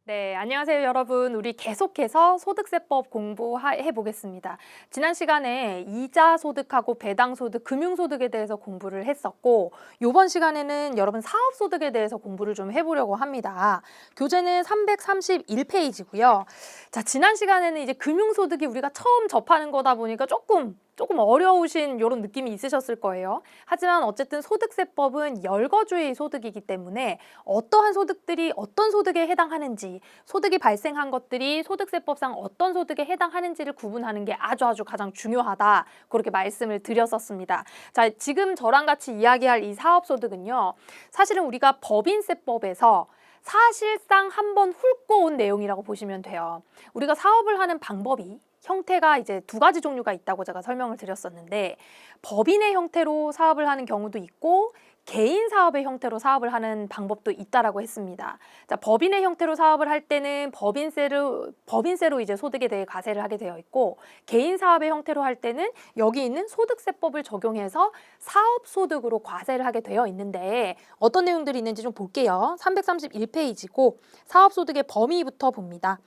네, 안녕하세요, 여러분. 우리 계속해서 소득세법 공부해 보겠습니다. 지난 시간에 이자 소득하고 배당 소득, 금융 소득에 대해서 공부를 했었고, 이번 시간에는 여러분 사업 소득에 대해서 공부를 좀 해보려고 합니다. 교재는 331페이지고요. 자, 지난 시간에는 이제 금융 소득이 우리가 처음 접하는 거다 보니까 조금 어려우신 이런 느낌이 있으셨을 거예요. 하지만 어쨌든 소득세법은 열거주의 소득이기 때문에 어떠한 소득들이 어떤 소득에 해당하는지, 소득이 발생한 것들이 소득세법상 어떤 소득에 해당하는지를 구분하는 게 아주 가장 중요하다. 그렇게 말씀을 드렸었습니다. 자, 지금 저랑 같이 이야기할 이 사업소득은요. 사실은 우리가 법인세법에서 사실상 한번 훑고 온 내용이라고 보시면 돼요. 우리가 사업을 하는 방법이 형태가 이제 두 가지 종류가 있다고 제가 설명을 드렸었는데, 법인의 형태로 사업을 하는 경우도 있고 개인 사업의 형태로 사업을 하는 방법도 있다라고 했습니다. 자, 법인의 형태로 사업을 할 때는 법인세로 이제 소득에 대해 과세를 하게 되어 있고, 개인 사업의 형태로 할 때는 여기 있는 소득세법을 적용해서 사업소득으로 과세를 하게 되어 있는데, 어떤 내용들이 있는지 좀 볼게요. 331페이지고 사업소득의 범위부터 봅니다.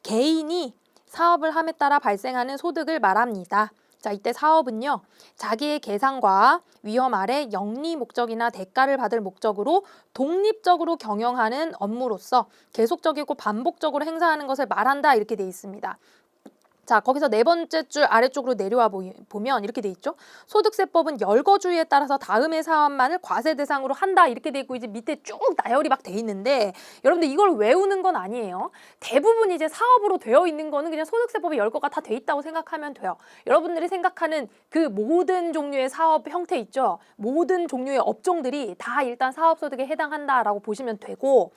개인이 사업을 함에 따라 발생하는 소득을 말합니다. 자, 이때 사업은요, 자기의 계상과 위험 아래 영리 목적이나 대가를 받을 목적으로 독립적으로 경영하는 업무로서 계속적이고 반복적으로 행사하는 것을 말한다, 이렇게 돼 있습니다. 자, 거기서 네 번째 줄 아래쪽으로 내려와 보면 이렇게 돼 있죠. 소득세법은 열거주의에 따라서 다음의 사업만을 과세 대상으로 한다, 이렇게 돼 있고, 이제 밑에 쭉 나열이 막 돼 있는데, 여러분들 이걸 외우는 건 아니에요. 대부분 이제 사업으로 되어 있는 거는 그냥 소득세법에 열거가 다 돼 있다고 생각하면 돼요. 여러분들이 생각하는 그 모든 종류의 사업 형태 있죠. 모든 종류의 업종들이 다 일단 사업소득에 해당한다라고 보시면 되고,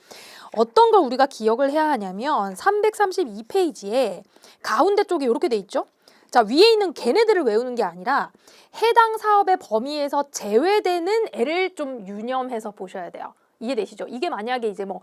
어떤 걸 우리가 기억을 해야 하냐면 332페이지에 가운데 쪽에 이렇게 돼 있죠. 자, 위에 있는 걔네들을 외우는 게 아니라 해당 사업의 범위에서 제외되는 애를 좀 유념해서 보셔야 돼요. 이해되시죠? 이게 만약에 이제 뭐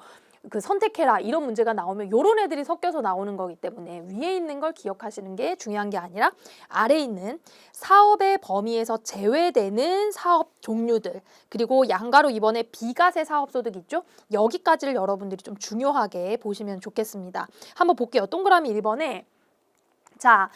그 선택해라 이런 문제가 나오면 요런 애들이 섞여서 나오는 거기 때문에 위에 있는 걸 기억하시는 게 중요한 게 아니라 아래에 있는 사업의 범위에서 제외되는 사업 종류들, 그리고 양가로 이번에 비과세 사업소득 있죠? 여기까지를 여러분들이 좀 중요하게 보시면 좋겠습니다. 한번 볼게요. 동그라미 1번에 자,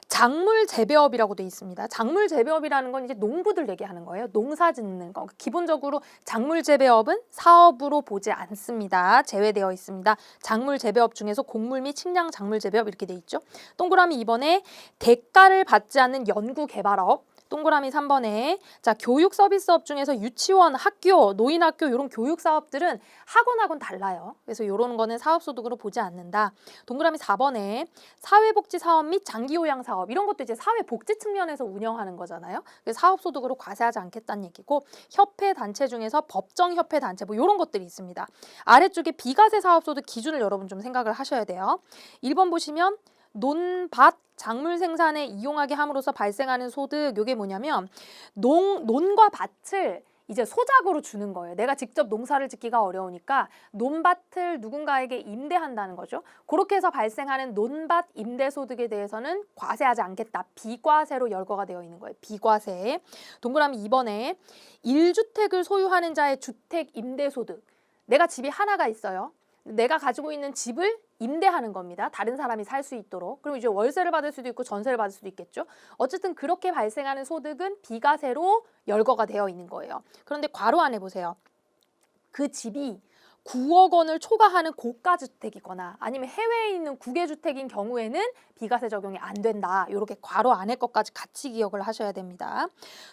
작물 재배업이라고 돼 있습니다. 작물 재배업이라는 건 이제 농부들 얘기하는 거예요. 농사 짓는 거. 기본적으로 작물 재배업은 사업으로 보지 않습니다. 제외되어 있습니다. 작물 재배업 중에서 곡물 및 식량 작물 재배업 이렇게 돼 있죠. 동그라미 2번에 대가를 받지 않는 연구 개발업. 동그라미 3번에 자, 교육 서비스업 중에서 유치원, 학교, 노인학교 이런 교육 사업들은 학원하고는 달라요. 그래서 이런 거는 사업소득으로 보지 않는다. 동그라미 4번에 사회복지 사업 및 장기요양 사업 이런 것도 이제 사회복지 측면에서 운영하는 거잖아요. 그래서 사업소득으로 과세하지 않겠다는 얘기고, 협회 단체 중에서 법정협회 단체 뭐 이런 것들이 있습니다. 아래쪽에 비과세 사업소득 기준을 여러분 좀 생각을 하셔야 돼요. 1번 보시면 논밭 작물 생산에 이용하게 함으로써 발생하는 소득, 요게 뭐냐면 논과 밭을 이제 소작으로 주는 거예요. 내가 직접 농사를 짓기가 어려우니까 논밭을 누군가에게 임대한다는 거죠. 그렇게 해서 발생하는 논밭 임대 소득에 대해서는 과세하지 않겠다. 비과세로 열거가 되어 있는 거예요. 비과세. 동그라미 2번에 1주택을 소유하는 자의 주택 임대 소득. 내가 집이 하나가 있어요. 내가 가지고 있는 집을 임대하는 겁니다. 다른 사람이 살 수 있도록. 그럼 이제 월세를 받을 수도 있고 전세를 받을 수도 있겠죠. 어쨌든 그렇게 발생하는 소득은 비과세로 열거가 되어 있는 거예요. 그런데 괄호 안에 보세요. 그 집이 9억 원을 초과하는 고가주택이거나 아니면 해외에 있는 국외주택인 경우에는 비과세 적용이 안 된다. 이렇게 괄호 안에 것까지 같이 기억을 하셔야 됩니다.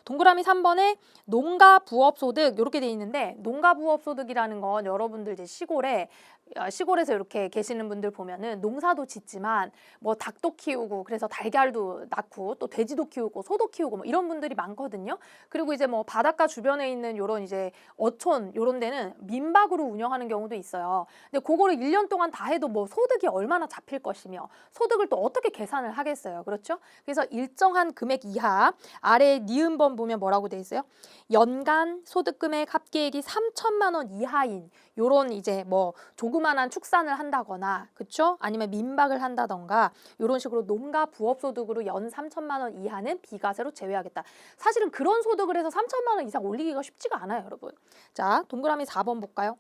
동그라미 3번에 농가 부업 소득 이렇게 돼 있는데, 농가 부업 소득이라는 건 여러분들 이제 시골에서 이렇게 계시는 분들 보면은 농사도 짓지만 뭐 닭도 키우고 그래서 달걀도 낳고 또 돼지도 키우고 소도 키우고 뭐 이런 분들이 많거든요. 그리고 이제 뭐 바닷가 주변에 있는 요런 이제 어촌 요런 데는 민박으로 운영하는 경우도 있어요. 근데 그거를 1년 동안 다 해도 뭐 소득이 얼마나 잡힐 것이며 소득을 또 어떻게 계산을 하겠어요. 그렇죠? 그래서 일정한 금액 이하, 아래 니은번 보면 뭐라고 돼 있어요? 연간 소득금액 합계액이 3천만 원 이하인 요런 이제 뭐 조그만한 축산을 한다거나, 그쵸? 아니면 민박을 한다던가 이런 식으로 농가 부업 소득으로 연 3천만 원 이하는 비과세로 제외하겠다. 사실은 그런 소득을 해서 3천만 원 이상 올리기가 쉽지가 않아요, 여러분. 자, 동그라미 4번 볼까요?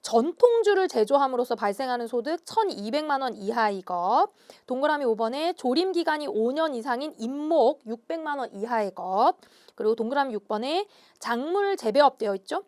전통주를 제조함으로써 발생하는 소득 1,200만 원 이하의 것. 동그라미 5번에 조림 기간이 5년 이상인 임목 600만 원 이하의 것. 그리고 동그라미 6번에 작물 재배업 되어 있죠.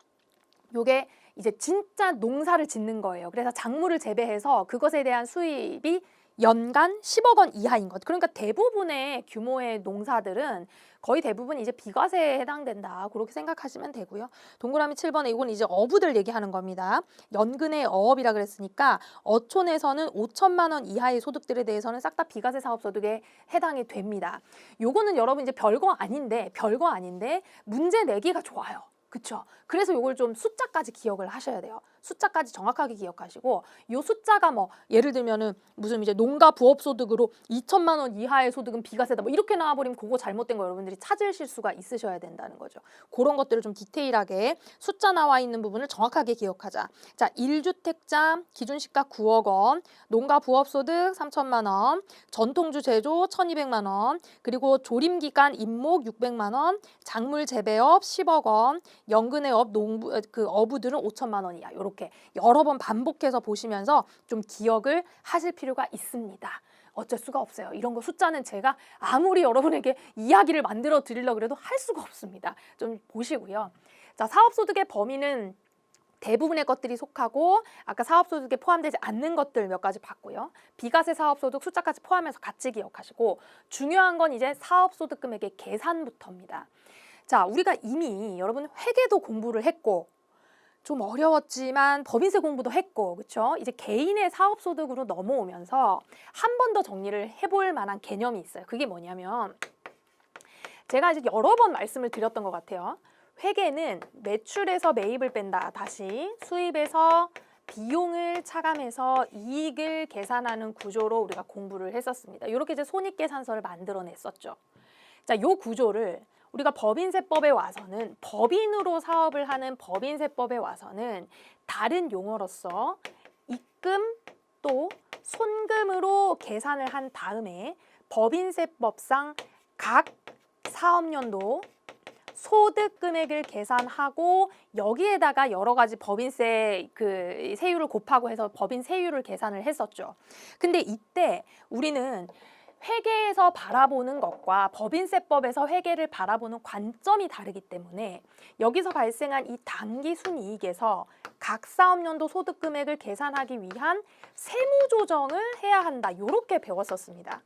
요게 이제 진짜 농사를 짓는 거예요. 그래서 작물을 재배해서 그것에 대한 수입이 연간 10억 원 이하인 것. 그러니까 대부분의 규모의 농사들은 거의 대부분 이제 비과세에 해당된다. 그렇게 생각하시면 되고요. 동그라미 7번에 이건 이제 어부들 얘기하는 겁니다. 연근의 어업이라 그랬으니까 어촌에서는 5천만 원 이하의 소득들에 대해서는 싹 다 비과세 사업소득에 해당이 됩니다. 요거는 여러분 이제 별거 아닌데 문제 내기가 좋아요. 그쵸? 그래서 요걸 좀 숫자까지 기억을 하셔야 돼요. 숫자까지 정확하게 기억하시고 요 숫자가 뭐 예를 들면은 무슨 이제 농가 부업 소득으로 2천만 원 이하의 소득은 비과세다 뭐 이렇게 나와버리면 그거 잘못된 거 여러분들이 찾으실 수가 있으셔야 된다는 거죠. 그런 것들을 좀 디테일하게 숫자 나와 있는 부분을 정확하게 기억하자. 자, 1주택자 기준시가 9억 원, 농가 부업 소득 3천만 원, 전통주 제조 1,200만 원, 그리고 조림기간 임목 600만 원, 작물 재배업 10억 원, 연근의 업 농부 그 어부들은 5천만 원 이하. 이렇게 여러 번 반복해서 보시면서 좀 기억을 하실 필요가 있습니다. 어쩔 수가 없어요. 이런 거 숫자는 제가 아무리 여러분에게 이야기를 만들어 드리려고 해도 할 수가 없습니다. 좀 보시고요. 자, 사업소득의 범위는 대부분의 것들이 속하고 아까 사업소득에 포함되지 않는 것들 몇 가지 봤고요. 비과세 사업소득 숫자까지 포함해서 같이 기억하시고 중요한 건 이제 사업소득 금액의 계산부터입니다. 자, 우리가 이미 여러분 회계도 공부를 했고 좀 어려웠지만 법인세 공부도 했고 그렇죠? 이제 개인의 사업소득으로 넘어오면서 한 번 더 정리를 해볼 만한 개념이 있어요. 그게 뭐냐면 제가 이제 여러 번 말씀을 드렸던 것 같아요. 회계는 매출에서 매입을 뺀다. 다시 수입에서 비용을 차감해서 이익을 계산하는 구조로 우리가 공부를 했었습니다. 이렇게 이제 손익계산서를 만들어냈었죠. 자, 요 구조를 우리가 법인세법에 와서는 법인으로 사업을 하는 법인세법에 와서는 다른 용어로서 입금 또 손금으로 계산을 한 다음에 법인세법상 각 사업연도 소득 금액을 계산하고 여기에다가 여러 가지 법인세 그 세율을 곱하고 해서 법인 세율을 계산을 했었죠. 근데 이때 우리는 회계에서 바라보는 것과 법인세법에서 회계를 바라보는 관점이 다르기 때문에 여기서 발생한 이 당기순이익에서 각 사업연도 소득 금액을 계산하기 위한 세무조정을 해야 한다. 이렇게 배웠었습니다.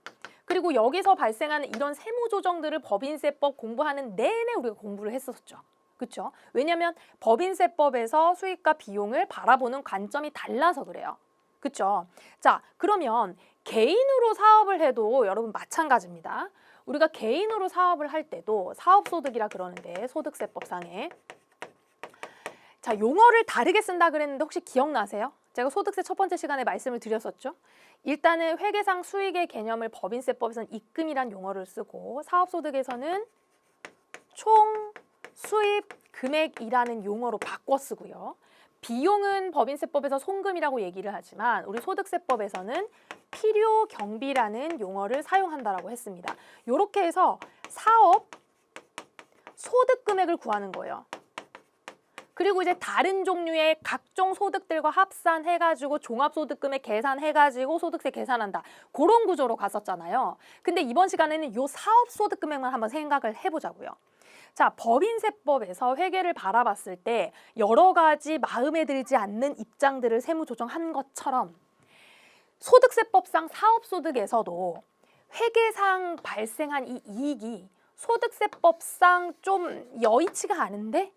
그리고 여기서 발생하는 이런 세무조정들을 법인세법 공부하는 내내 우리가 공부를 했었죠. 그렇죠? 왜냐하면 법인세법에서 수익과 비용을 바라보는 관점이 달라서 그래요. 그렇죠? 자, 그러면 개인으로 사업을 해도 여러분 마찬가지입니다. 우리가 개인으로 사업을 할 때도 사업소득이라 그러는데 소득세법상에 자, 용어를 다르게 쓴다 그랬는데 혹시 기억나세요? 제가 소득세 첫 번째 시간에 말씀을 드렸었죠. 일단은 회계상 수익의 개념을 법인세법에서는 입금이란 용어를 쓰고 사업소득에서는 총 수입 금액이라는 용어로 바꿔 쓰고요. 비용은 법인세법에서 송금이라고 얘기를 하지만 우리 소득세법에서는 필요 경비라는 용어를 사용한다라고 했습니다. 이렇게 해서 사업 소득 금액을 구하는 거예요. 그리고 이제 다른 종류의 각종 소득들과 합산해가지고 종합소득금액 계산해가지고 소득세 계산한다. 그런 구조로 갔었잖아요. 근데 이번 시간에는 이 사업소득금액만 한번 생각을 해보자고요. 자, 법인세법에서 회계를 바라봤을 때 여러 가지 마음에 들지 않는 입장들을 세무조정한 것처럼 소득세법상 사업소득에서도 회계상 발생한 이 이익이 소득세법상 좀 여의치가 않은데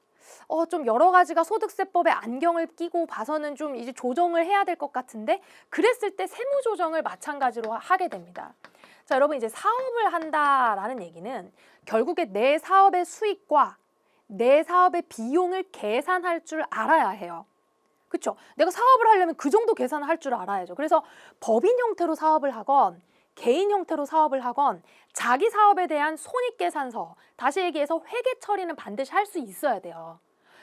좀 여러 가지가 소득세법에 안경을 끼고 봐서는 좀 이제 조정을 해야 될 것 같은데 그랬을 때 세무조정을 마찬가지로 하게 됩니다. 자, 여러분 이제 사업을 한다라는 얘기는 결국에 내 사업의 수익과 내 사업의 비용을 계산할 줄 알아야 해요. 그렇죠? 내가 사업을 하려면 그 정도 계산을 할 줄 알아야죠. 그래서 법인 형태로 사업을 하건 개인 형태로 사업을 하건 자기 사업에 대한 손익계산서, 다시 얘기해서 회계 처리는 반드시 할 수 있어야 돼요.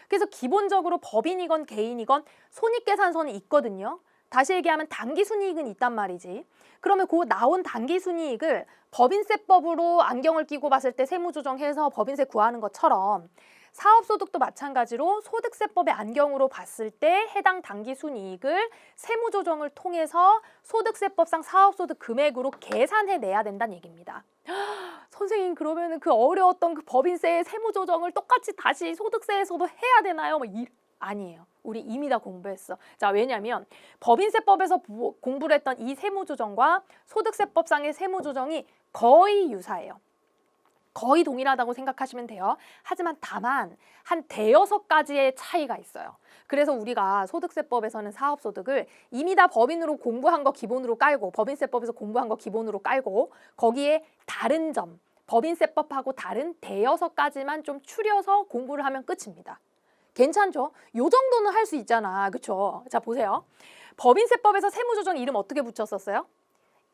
그래서 기본적으로 법인이건 개인이건 손익계산서는 있거든요. 다시 얘기하면 당기순이익은 있단 말이지. 그러면 그 나온 당기순이익을 법인세법으로 안경을 끼고 봤을 때 세무조정해서 법인세 구하는 것처럼 사업소득도 마찬가지로 소득세법의 안경으로 봤을 때 해당 당기순이익을 세무조정을 통해서 소득세법상 사업소득 금액으로 계산해내야 된다는 얘기입니다. 선생님 그러면 그 어려웠던 그 법인세의 세무조정을 똑같이 다시 소득세에서도 해야 되나요? 아니에요. 우리 이미 다 공부했어. 자, 왜냐하면 법인세법에서 공부를 했던 이 세무조정과 소득세법상의 세무조정이 거의 유사해요. 거의 동일하다고 생각하시면 돼요. 하지만 다만 한 대여섯 가지의 차이가 있어요. 그래서 우리가 소득세법에서는 사업소득을 이미 다 법인으로 공부한 거 기본으로 깔고 법인세법에서 공부한 거 기본으로 깔고 거기에 다른 점, 법인세법하고 다른 대여섯 가지만 좀 추려서 공부를 하면 끝입니다. 괜찮죠? 요 정도는 할 수 있잖아. 그쵸? 자, 보세요. 법인세법에서 세무조정 이름 어떻게 붙였었어요?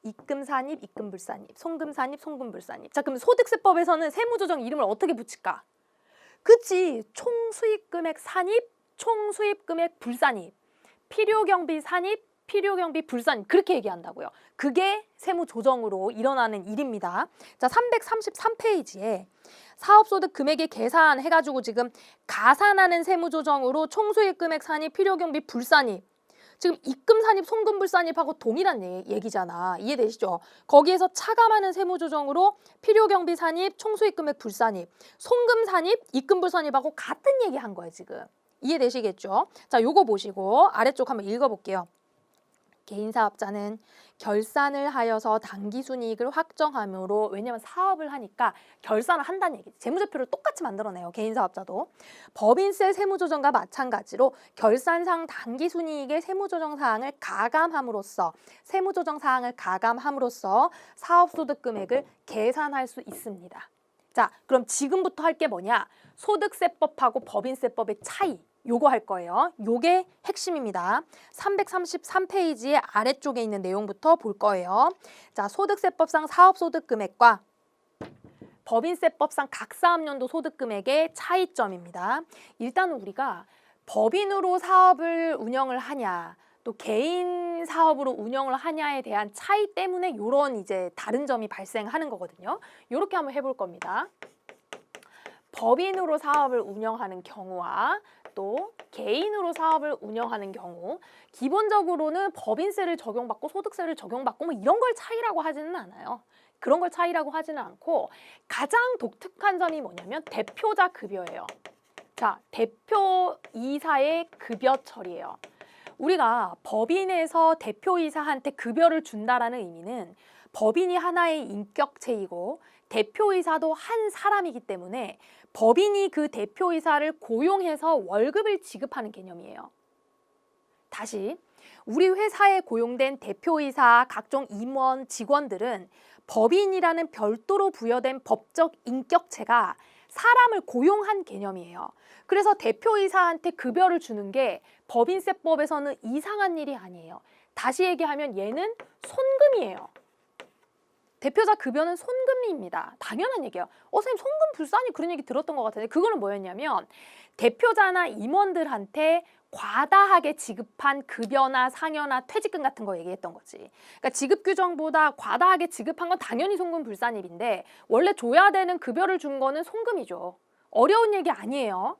입금산입, 입금불산입, 송금산입, 송금불산입. 자, 그럼 소득세법에서는 세무조정 이름을 어떻게 붙일까? 그치, 총수입금액 산입, 총수입금액 불산입, 필요경비 산입, 필요경비 불산입 그렇게 얘기한다고요. 그게 세무조정으로 일어나는 일입니다. 자, 333페이지에 사업소득 금액의 계산해가지고 지금 가산하는 세무조정으로 총수입금액 산입, 필요경비 불산입 지금 입금산입, 송금불산입하고 동일한 얘기잖아. 이해되시죠? 거기에서 차감하는 세무조정으로 필요경비 산입, 총수입금액 불산입, 송금산입, 입금불산입하고 같은 얘기 한 거예요, 지금. 이해되시겠죠? 자, 요거 보시고 아래쪽 한번 읽어볼게요. 개인사업자는 결산을 하여서 당기순이익을 확정하므로 왜냐하면 사업을 하니까 결산을 한다는 얘기지. 재무제표를 똑같이 만들어내요. 개인사업자도. 법인세 세무조정과 마찬가지로 결산상 당기순이익의 세무조정사항을 가감함으로써 사업소득금액을 계산할 수 있습니다. 자, 그럼 지금부터 할 게 뭐냐? 소득세법하고 법인세법의 차이. 요거 할 거예요. 요게 핵심입니다. 333페이지의 아래쪽에 있는 내용부터 볼 거예요. 자, 소득세법상 사업소득금액과 법인세법상 각 사업연도 소득금액의 차이점입니다. 일단 우리가 법인으로 사업을 운영을 하냐 또 개인 사업으로 운영을 하냐에 대한 차이 때문에 이런 이제 다른 점이 발생하는 거거든요. 이렇게 한번 해볼 겁니다. 법인으로 사업을 운영하는 경우와 또 개인으로 사업을 운영하는 경우 기본적으로는 법인세를 적용받고 소득세를 적용받고 뭐 이런 걸 차이라고 하지는 않아요. 그런 걸 차이라고 하지는 않고 가장 독특한 점이 뭐냐면 대표자 급여예요. 자, 대표이사의 급여 처리예요. 우리가 법인에서 대표이사한테 급여를 준다라는 의미는 법인이 하나의 인격체이고 대표이사도 한 사람이기 때문에 법인이 그 대표이사를 고용해서 월급을 지급하는 개념이에요. 다시 우리 회사에 고용된 대표이사, 각종 임원, 직원들은 법인이라는 별도로 부여된 법적 인격체가 사람을 고용한 개념이에요. 그래서 대표이사한테 급여를 주는 게 법인세법에서는 이상한 일이 아니에요. 다시 얘기하면 얘는 손금이에요. 대표자 급여는 손금입니다. 당연한 얘기예요. 선생님 손금 불산이 그런 얘기 들었던 것 같은데 그거는 뭐였냐면 대표자나 임원들한테 과다하게 지급한 급여나 상여나 퇴직금 같은 거 얘기했던 거지. 그러니까 지급 규정보다 과다하게 지급한 건 당연히 손금 불산입인데 원래 줘야 되는 급여를 준 거는 손금이죠. 어려운 얘기 아니에요.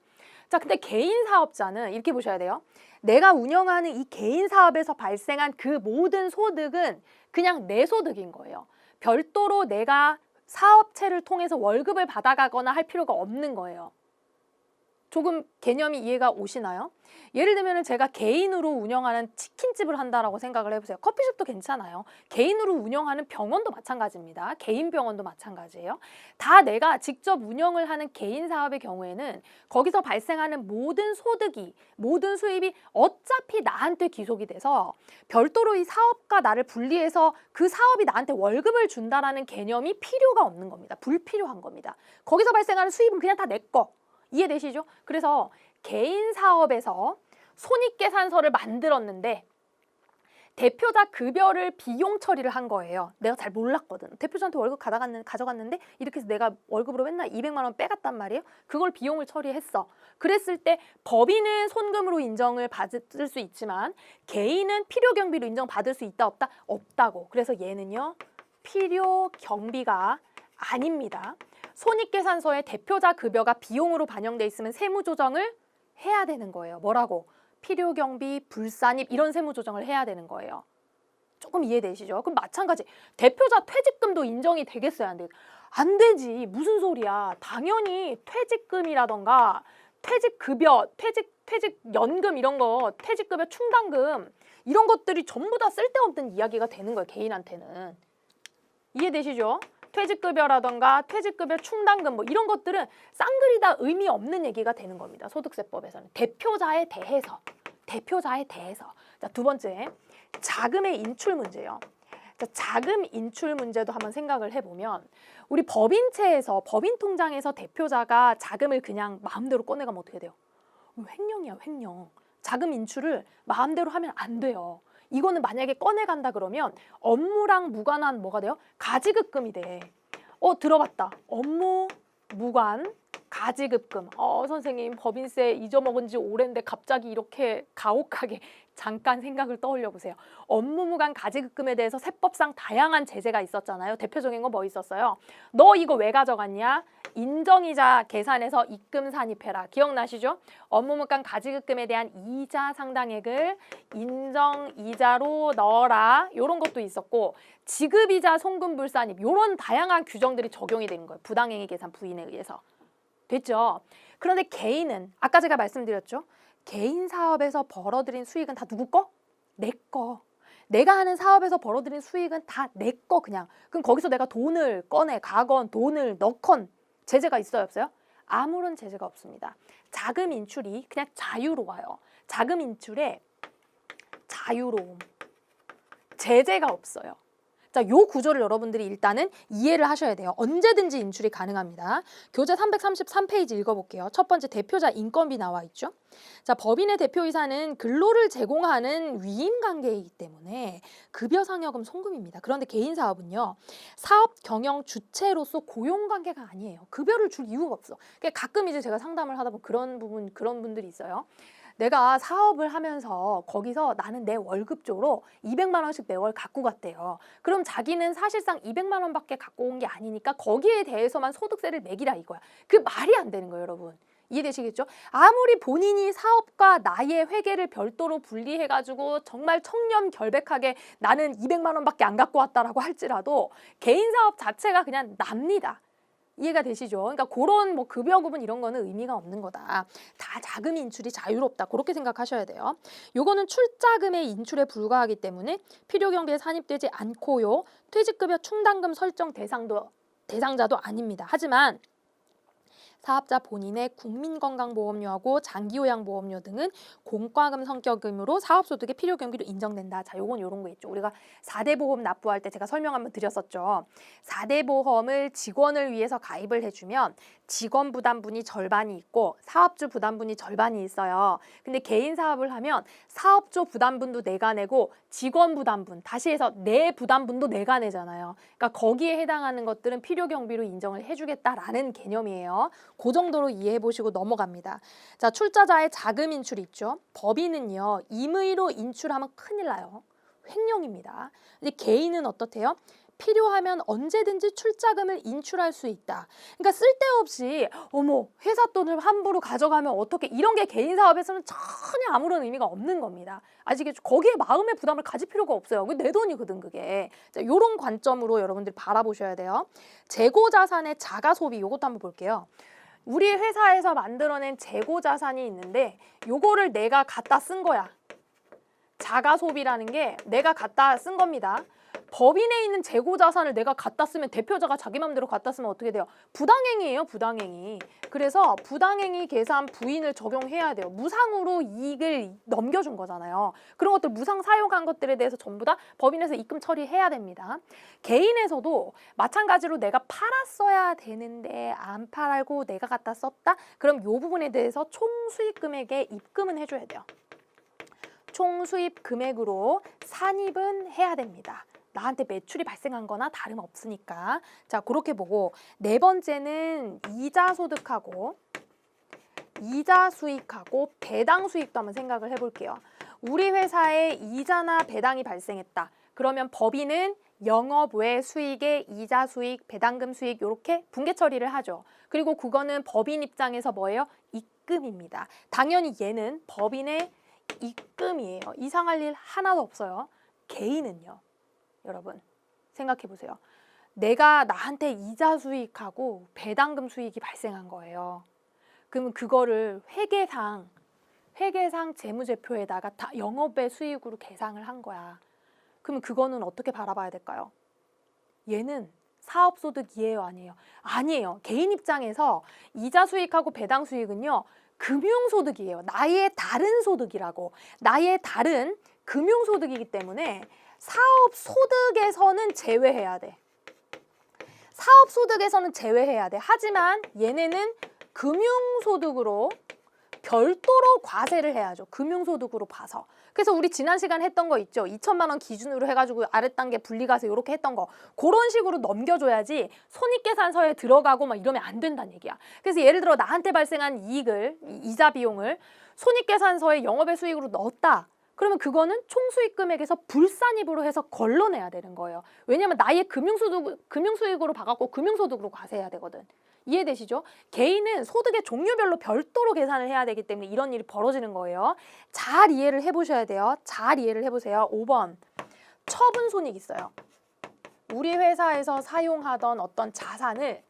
자, 근데 개인 사업자는 이렇게 보셔야 돼요. 내가 운영하는 이 개인 사업에서 발생한 그 모든 소득은 그냥 내 소득인 거예요. 별도로 내가 사업체를 통해서 월급을 받아가거나 할 필요가 없는 거예요. 조금 개념이 이해가 오시나요? 예를 들면 제가 개인으로 운영하는 치킨집을 한다라고 생각을 해보세요. 커피숍도 괜찮아요. 개인으로 운영하는 병원도 마찬가지입니다. 개인 병원도 마찬가지예요. 다 내가 직접 운영을 하는 개인 사업의 경우에는 거기서 발생하는 모든 소득이, 모든 수입이 어차피 나한테 귀속이 돼서 별도로 이 사업과 나를 분리해서 그 사업이 나한테 월급을 준다라는 개념이 필요가 없는 겁니다. 불필요한 겁니다. 거기서 발생하는 수입은 그냥 다 내 거. 이해되시죠? 그래서 개인 사업에서 손익계산서를 만들었는데 대표자 급여를 비용 처리를 한 거예요. 내가 잘 몰랐거든. 대표자한테 월급 가져갔는데 이렇게 해서 내가 월급으로 맨날 200만 원 빼갔단 말이에요. 그걸 비용을 처리했어. 그랬을 때 법인은 손금으로 인정을 받을 수 있지만 개인은 필요경비로 인정받을 수 있다 없다? 없다고. 그래서 얘는요. 필요경비가 아닙니다. 손익계산서에 대표자 급여가 비용으로 반영돼 있으면 세무조정을 해야 되는 거예요. 뭐라고? 필요경비, 불산입 이런 세무조정을 해야 되는 거예요. 조금 이해되시죠? 그럼 마찬가지 대표자 퇴직금도 인정이 되겠어요? 안 돼? 안 되지. 무슨 소리야. 당연히 퇴직금이라던가 퇴직급여, 퇴직연금 이런 거, 퇴직급여 충당금 이런 것들이 전부 다 쓸데없는 이야기가 되는 거예요. 개인한테는. 이해되시죠? 퇴직급여라던가 퇴직급여 충당금 뭐 이런 것들은 쌍그리 다 의미 없는 얘기가 되는 겁니다. 소득세법에서는. 대표자에 대해서. 자, 두 번째, 자금의 인출 문제예요. 자, 자금 인출 문제도 한번 생각을 해보면 우리 법인체에서 법인 통장에서 대표자가 자금을 그냥 마음대로 꺼내가면 어떻게 돼요? 횡령이야, 횡령. 자금 인출을 마음대로 하면 안 돼요. 이거는 만약에 꺼내간다 그러면 업무랑 무관한 뭐가 돼요? 가지급금이 돼. 들어봤다. 업무 무관 가지급금. 선생님 법인세 잊어먹은 지 오랜데 갑자기 이렇게 가혹하게 잠깐 생각을 떠올려 보세요. 업무 무관 가지급금에 대해서 세법상 다양한 제재가 있었잖아요. 대표적인 거 뭐 있었어요? 너 이거 왜 가져갔냐? 인정이자 계산해서 입금 산입해라. 기억나시죠? 업무 무관 가지급금에 대한 이자 상당액을 인정이자로 넣어라. 이런 것도 있었고 지급이자 송금불산입 이런 다양한 규정들이 적용이 된 거예요. 부당행위 계산 부인에 의해서. 됐죠? 그런데 개인은 아까 제가 말씀드렸죠? 개인 사업에서 벌어들인 수익은 다 누구 거? 내 거. 내가 하는 사업에서 벌어들인 수익은 다 내 거 그냥. 그럼 거기서 내가 돈을 꺼내 가건 돈을 넣건 제재가 있어요 없어요? 아무런 제재가 없습니다. 자금 인출이 그냥 자유로워요. 자금 인출에 자유로움. 제재가 없어요. 자, 요 구조를 여러분들이 일단은 이해를 하셔야 돼요. 언제든지 인출이 가능합니다. 교재 333페이지 읽어볼게요. 첫 번째 대표자 인건비 나와 있죠. 자, 법인의 대표이사는 근로를 제공하는 위임관계이기 때문에 급여 상여금 송금입니다. 그런데 개인사업은요. 사업 경영 주체로서 고용관계가 아니에요. 급여를 줄 이유가 없어. 가끔 이제 제가 상담을 하다 보면 그런 분들이 있어요. 내가 사업을 하면서 거기서 나는 내 월급조로 200만 원씩 매월 갖고 갔대요. 그럼 자기는 사실상 200만 원밖에 갖고 온 게 아니니까 거기에 대해서만 소득세를 매기라 이거야. 그 말이 안 되는 거예요, 여러분. 이해되시겠죠? 아무리 본인이 사업과 나의 회계를 별도로 분리해가지고 정말 청렴결백하게 나는 200만 원밖에 안 갖고 왔다라고 할지라도 개인 사업 자체가 그냥 납니다. 이해가 되시죠? 그러니까 그런 뭐 급여급은 이런 거는 의미가 없는 거다. 다 자금 인출이 자유롭다. 그렇게 생각하셔야 돼요. 요거는 출자금의 인출에 불과하기 때문에 필요경비에 산입되지 않고요. 퇴직급여 충당금 설정 대상자도 아닙니다. 하지만 사업자 본인의 국민건강보험료하고 장기요양보험료 등은 공과금 성격이므로 사업소득의 필요경비로 인정된다. 자, 요건 요런 거 있죠. 우리가 4대 보험 납부할 때 제가 설명 한번 드렸었죠. 4대 보험을 직원을 위해서 가입을 해주면 직원 부담분이 절반이 있고 사업주 부담분이 절반이 있어요. 근데 개인 사업을 하면 사업주 부담분도 내가 내고 직원 부담분, 다시 해서 내 부담분도 내가 내잖아요. 그러니까 거기에 해당하는 것들은 필요경비로 인정을 해주겠다라는 개념이에요. 그 정도로 이해해 보시고 넘어갑니다. 자, 출자자의 자금 인출이 있죠. 법인은요, 임의로 인출하면 큰일 나요. 횡령입니다. 근데 개인은 어떻대요? 필요하면 언제든지 출자금을 인출할 수 있다. 그러니까 쓸데없이 회사 돈을 함부로 가져가면 어떻게 이런 게 개인 사업에서는 전혀 아무런 의미가 없는 겁니다. 아시겠죠? 거기에 마음의 부담을 가질 필요가 없어요. 내 돈이거든 그게. 자, 이런 관점으로 여러분들 바라보셔야 돼요. 재고자산의 자가소비 이것도 한번 볼게요. 우리 회사에서 만들어낸 재고자산이 있는데 요거를 내가 갖다 쓴 거야. 자가소비라는 게 내가 갖다 쓴 겁니다. 법인에 있는 재고자산을 내가 갖다 쓰면 대표자가 자기 맘대로 갖다 쓰면 어떻게 돼요? 부당행위예요, 부당행위. 그래서 부당행위 계산 부인을 적용해야 돼요. 무상으로 이익을 넘겨준 거잖아요. 그런 것들 무상 사용한 것들에 대해서 전부 다 법인에서 입금 처리해야 됩니다. 개인에서도 마찬가지로 내가 팔았어야 되는데 안 팔고 내가 갖다 썼다? 그럼 이 부분에 대해서 총 수익 금액에 입금은 해줘야 돼요. 총 수입 금액으로 산입은 해야 됩니다. 나한테 매출이 발생한 거나 다름없으니까. 자, 그렇게 보고 네 번째는 이자 소득하고 이자 수익하고 배당 수익도 한번 생각을 해볼게요. 우리 회사에 이자나 배당이 발생했다. 그러면 법인은 영업 외 수익의 이자 수익, 배당금 수익 이렇게 분계 처리를 하죠. 그리고 그거는 법인 입장에서 뭐예요? 입금입니다. 당연히 얘는 법인의 입금이에요. 이상할 일 하나도 없어요. 개인은요. 여러분 생각해 보세요. 내가 나한테 이자 수익하고 배당금 수익이 발생한 거예요. 그러면 그거를 회계상 재무제표에다가 다 영업의 수익으로 계상을 한 거야. 그러면 그거는 어떻게 바라봐야 될까요? 얘는 사업소득이에요, 아니에요? 아니에요. 개인 입장에서 이자 수익하고 배당 수익은요, 금융소득이에요. 나의 다른 소득이라고. 나의 다른 금융소득이기 때문에 사업소득에서는 제외해야 돼. 사업소득에서는 제외해야 돼. 하지만 얘네는 금융소득으로 별도로 과세를 해야죠. 금융소득으로 봐서. 그래서 우리 지난 시간에 했던 거 있죠. 2천만 원 기준으로 해가지고 아랫단계 분리과세 이렇게 했던 거. 그런 식으로 넘겨줘야지 손익계산서에 들어가고 막 이러면 안 된다는 얘기야. 그래서 예를 들어 나한테 발생한 이익을, 이자 비용을 손익계산서에 영업의 수익으로 넣었다. 그러면 그거는 총수익 금액에서 불산입으로 해서 걸러내야 되는 거예요. 왜냐하면 나의 금융수익으로 봐갖고 금융소득으로 과세해야 되거든. 이해되시죠? 개인은 소득의 종류별로 별도로 계산을 해야 되기 때문에 이런 일이 벌어지는 거예요. 잘 이해를 해보셔야 돼요. 잘 이해를 해보세요. 5번 처분 손익 있어요. 우리 회사에서 사용하던 어떤 자산을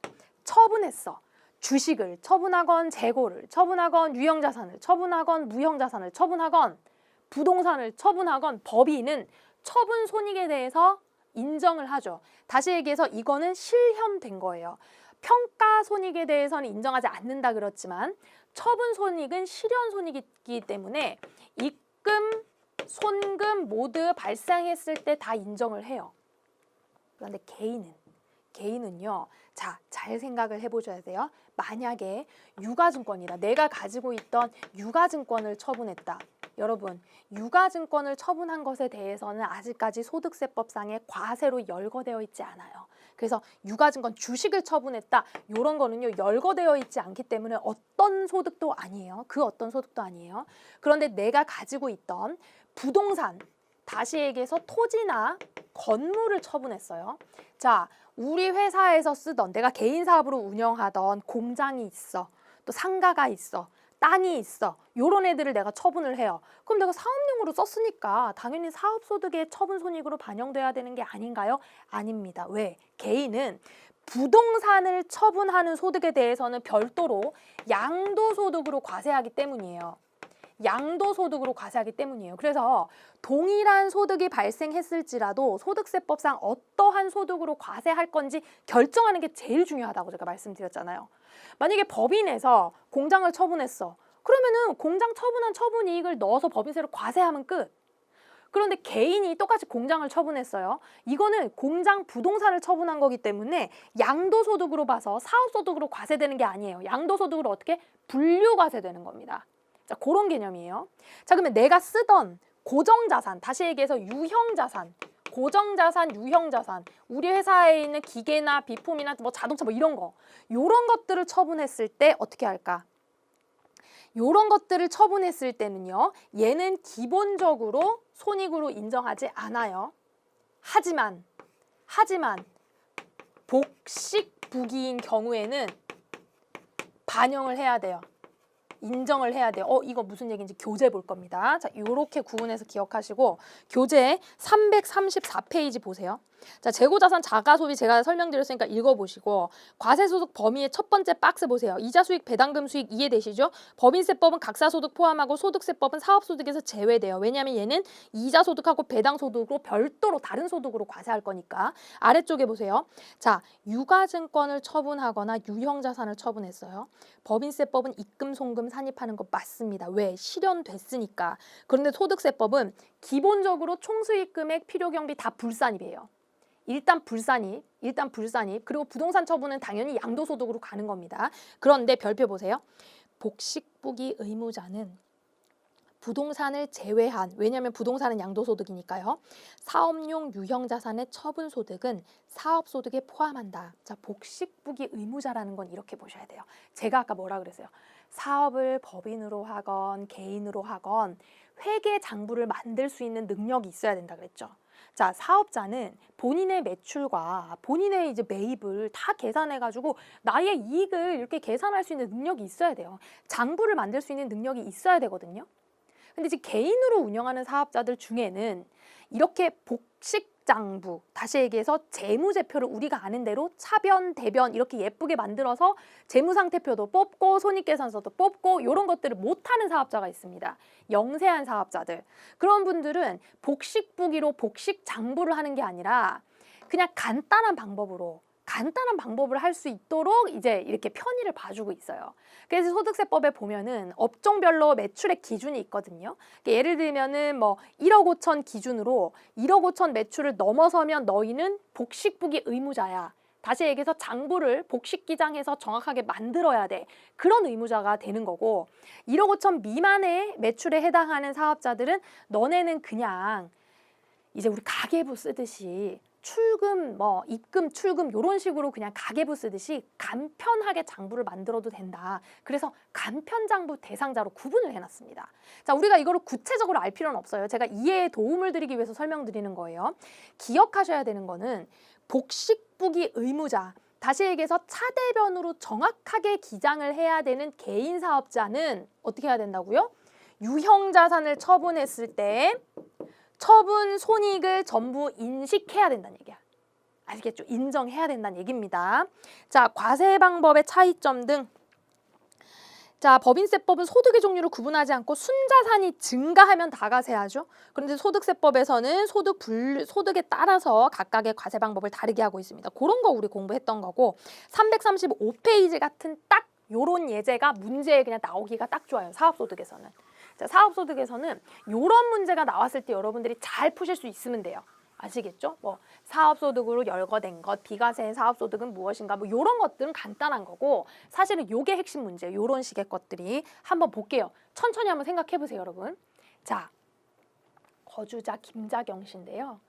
처분했어. 주식을 처분하건 재고를 처분하건 유형자산을 처분하건 무형자산을 처분하건 부동산을 처분하건 법인은 처분 손익에 대해서 인정을 하죠. 다시 얘기해서 이거는 실현된 거예요. 평가 손익에 대해서는 인정하지 않는다 그렇지만 처분 손익은 실현 손익이기 때문에 입금, 손금 모두 발생했을 때 다 인정을 해요. 그런데 개인은요. 자, 잘 생각을 해보셔야 돼요. 만약에 유가증권이다. 내가 가지고 있던 유가증권을 처분했다. 여러분, 유가증권을 처분한 것에 대해서는 아직까지 소득세법상에 과세로 열거되어 있지 않아요. 그래서 유가증권 주식을 처분했다. 이런 거는요. 열거되어 있지 않기 때문에 어떤 소득도 아니에요. 그 어떤 소득도 아니에요. 그런데 내가 가지고 있던 부동산, 다시 얘기해서 토지나 건물을 처분했어요. 자, 우리 회사에서 쓰던 내가 개인 사업으로 운영하던 공장이 있어. 또 상가가 있어. 땅이 있어. 요런 애들을 내가 처분을 해요. 그럼 내가 사업용으로 썼으니까 당연히 사업소득의 처분손익으로 반영돼야 되는 게 아닌가요? 아닙니다. 왜? 개인은 부동산을 처분하는 소득에 대해서는 별도로 양도소득으로 과세하기 때문이에요. 양도소득으로 과세하기 때문이에요. 그래서 동일한 소득이 발생했을지라도 소득세법상 어떠한 소득으로 과세할 건지 결정하는 게 제일 중요하다고 제가 말씀드렸잖아요. 만약에 법인에서 공장을 처분했어. 그러면은 공장 처분한 처분이익을 넣어서 법인세로 과세하면 끝. 그런데 개인이 똑같이 공장을 처분했어요. 이거는 공장 부동산을 처분한 거기 때문에 양도소득으로 봐서 사업소득으로 과세되는 게 아니에요. 양도소득으로 어떻게? 분류과세되는 겁니다. 자, 그런 개념이에요. 자, 그러면 내가 쓰던 고정자산, 다시 얘기해서 유형자산, 고정자산, 유형자산, 우리 회사에 있는 기계나 비품이나 뭐 자동차 뭐 이런 거, 요런 것들을 처분했을 때 어떻게 할까? 요런 것들을 처분했을 때는요, 얘는 기본적으로 손익으로 인정하지 않아요. 하지만 복식부기인 경우에는 반영을 해야 돼요. 인정을 해야 돼요. 이거 무슨 얘기인지 교재 볼 겁니다. 자, 요렇게 구분해서 기억하시고 교재 334페이지 보세요. 자, 재고자산 자가소비 제가 설명드렸으니까 읽어보시고 과세소득 범위의 첫 번째 박스 보세요. 이자 수익, 배당금 수익 이해되시죠? 법인세법은 각사소득 포함하고 소득세법은 사업소득에서 제외돼요. 왜냐하면 얘는 이자 소득하고 배당 소득으로 별도로 다른 소득으로 과세할 거니까. 아래쪽에 보세요. 자, 유가증권을 처분하거나 유형자산을 처분했어요. 법인세법은 입금, 송금 산입하는 거 맞습니다. 왜? 실현됐으니까. 그런데 소득세법은 기본적으로 총수익 금액, 필요경비 다 불산입이에요. 일단 불산입, 그리고 부동산 처분은 당연히 양도소득으로 가는 겁니다. 그런데 별표 보세요. 복식부기 의무자는 부동산을 제외한, 왜냐하면 부동산은 양도소득이니까요. 사업용 유형자산의 처분소득은 사업소득에 포함한다. 자, 복식부기 의무자라는 건 이렇게 보셔야 돼요. 제가 아까 뭐라 그랬어요? 사업을 법인으로 하건 개인으로 하건 회계 장부를 만들 수 있는 능력이 있어야 된다 그랬죠. 자, 사업자는 본인의 매출과 본인의 이제 매입을 다 계산해가지고 나의 이익을 이렇게 계산할 수 있는 능력이 있어야 돼요. 장부를 만들 수 있는 능력이 있어야 되거든요. 근데 이제 개인으로 운영하는 사업자들 중에는 이렇게 복식장부, 다시 얘기해서 재무제표를 우리가 아는 대로 차변, 대변 이렇게 예쁘게 만들어서 재무상태표도 뽑고 손익계산서도 뽑고 이런 것들을 못하는 사업자가 있습니다. 영세한 사업자들. 그런 분들은 복식부기로 복식장부를 하는 게 아니라 그냥 간단한 방법을 할 수 있도록 이제 이렇게 편의를 봐주고 있어요. 그래서 소득세법에 보면은 업종별로 매출의 기준이 있거든요. 예를 들면은 뭐 1억 5천 기준으로 1억 5천 매출을 넘어서면 너희는 복식부기 의무자야. 다시 얘기해서 장부를 복식기장해서 정확하게 만들어야 돼. 그런 의무자가 되는 거고 1억 5천 미만의 매출에 해당하는 사업자들은 너네는 그냥 이제 우리 가계부 쓰듯이 출금, 뭐 입금, 출금 이런 식으로 그냥 가계부 쓰듯이 간편하게 장부를 만들어도 된다. 그래서 간편장부 대상자로 구분을 해놨습니다. 자, 우리가 이거를 구체적으로 알 필요는 없어요. 제가 이해에 도움을 드리기 위해서 설명드리는 거예요. 기억하셔야 되는 거는 복식부기 의무자, 다시 얘기해서 차대변으로 정확하게 기장을 해야 되는 개인 사업자는 어떻게 해야 된다고요? 유형자산을 처분했을 때 처분 손익을 전부 인식해야 된다는 얘기야. 아시겠죠? 인정해야 된다는 얘기입니다. 자, 과세 방법의 차이점 등. 자, 법인세법은 소득의 종류를 구분하지 않고 순자산이 증가하면 다 과세하죠. 그런데 소득세법에서는 소득에 따라서 각각의 과세 방법을 다르게 하고 있습니다. 그런 거 우리 공부했던 거고 335페이지 같은 딱 요런 예제가 문제에 그냥 나오기가 딱 좋아요. 사업소득에서는. 자, 사업소득에서는 이런 문제가 나왔을 때 여러분들이 잘 푸실 수 있으면 돼요. 아시겠죠? 뭐 사업소득으로 열거된 것, 비과세 사업소득은 무엇인가 뭐 이런 것들은 간단한 거고 사실은 요게 핵심 문제예요. 이런 식의 것들이 한번 볼게요. 천천히 한번 생각해 보세요, 여러분. 자, 거주자 김자경 씨인데요.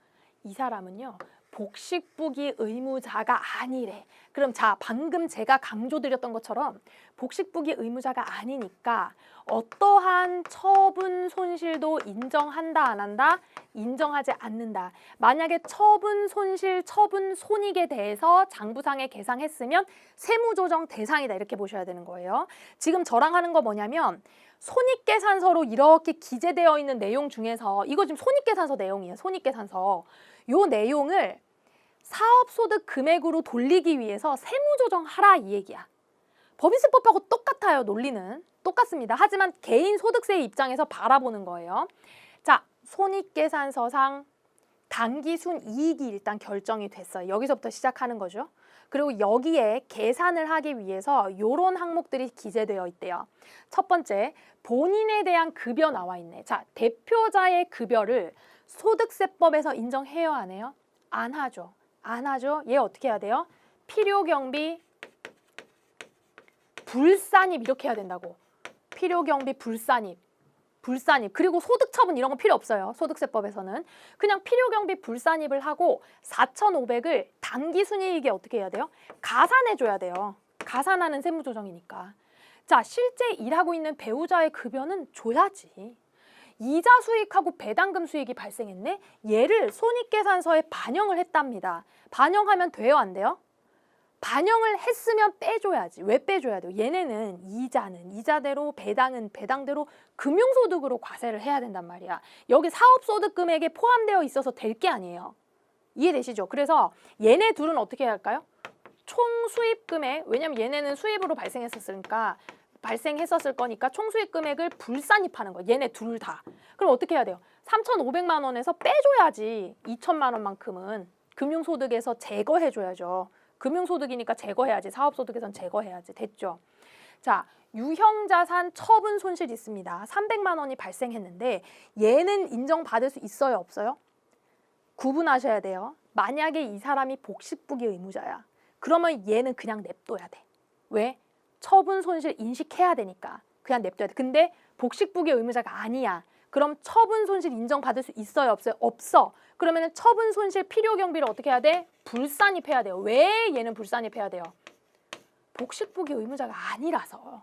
이 사람은요. 복식부기 의무자가 아니래. 그럼 자, 방금 제가 강조드렸던 것처럼 복식부기 의무자가 아니니까 어떠한 처분 손실도 인정한다 안 한다? 인정하지 않는다. 만약에 처분 손실, 처분 손익에 대해서 장부상에 계상했으면 세무조정 대상이다 이렇게 보셔야 되는 거예요. 지금 저랑 하는 거 뭐냐면 손익계산서로 이렇게 기재되어 있는 내용 중에서 이거 지금 손익계산서 내용이에요. 손익계산서. 요 내용을 사업소득 금액으로 돌리기 위해서 세무조정하라 이 얘기야. 법인세법하고 똑같아요. 논리는. 똑같습니다. 하지만 개인 소득세의 입장에서 바라보는 거예요. 자, 손익계산서상 당기순이익이 일단 결정이 됐어요. 여기서부터 시작하는 거죠. 그리고 여기에 계산을 하기 위해서 이런 항목들이 기재되어 있대요. 첫 번째, 본인에 대한 급여 나와 있네. 자, 대표자의 급여를 소득세법에서 인정해요, 안 해요? 안 하죠. 안 하죠. 얘 어떻게 해야 돼요? 필요경비, 불산입 이렇게 해야 된다고. 필요경비, 불산입. 그리고 소득처분 이런 거 필요 없어요. 소득세법에서는. 그냥 필요경비 불산입을 하고 4,500을 당기순이익에 어떻게 해야 돼요? 가산해줘야 돼요. 가산하는 세무조정이니까. 자, 실제 일하고 있는 배우자의 급여는 줘야지. 이자 수익하고 배당금 수익이 발생했네? 얘를 손익계산서에 반영을 했답니다. 반영하면 돼요, 안 돼요? 반영을 했으면 빼줘야지. 왜 빼줘야 돼요? 얘네는 이자는 이자대로, 배당은 배당대로 금융소득으로 과세를 해야 된단 말이야. 여기 사업소득 금액에 포함되어 있어서 될 게 아니에요. 이해되시죠? 그래서 얘네 둘은 어떻게 해야 할까요? 총 수입 금액, 왜냐면 얘네는 수입으로 발생했었을 거니까 총 수입 금액을 불산입하는 거예요. 얘네 둘 다. 그럼 어떻게 해야 돼요? 3,500만 원에서 빼줘야지. 2천만 원만큼은 금융소득에서 제거해줘야죠. 금융소득이니까 제거해야지. 사업소득에선 제거해야지. 됐죠? 자, 유형자산 처분 손실 있습니다. 300만 원이 발생했는데 얘는 인정받을 수 있어요? 없어요? 구분하셔야 돼요. 만약에 이 사람이 복식부기 의무자야. 그러면 얘는 그냥 냅둬야 돼. 왜? 처분 손실 인식해야 되니까 그냥 냅둬야 돼. 근데 복식부기 의무자가 아니야. 그럼 처분 손실 인정받을 수 있어요? 없어요? 없어. 그러면 처분 손실 필요 경비를 어떻게 해야 돼? 불산입해야 돼요. 왜 얘는 불산입해야 돼요? 복식부기 의무자가 아니라서.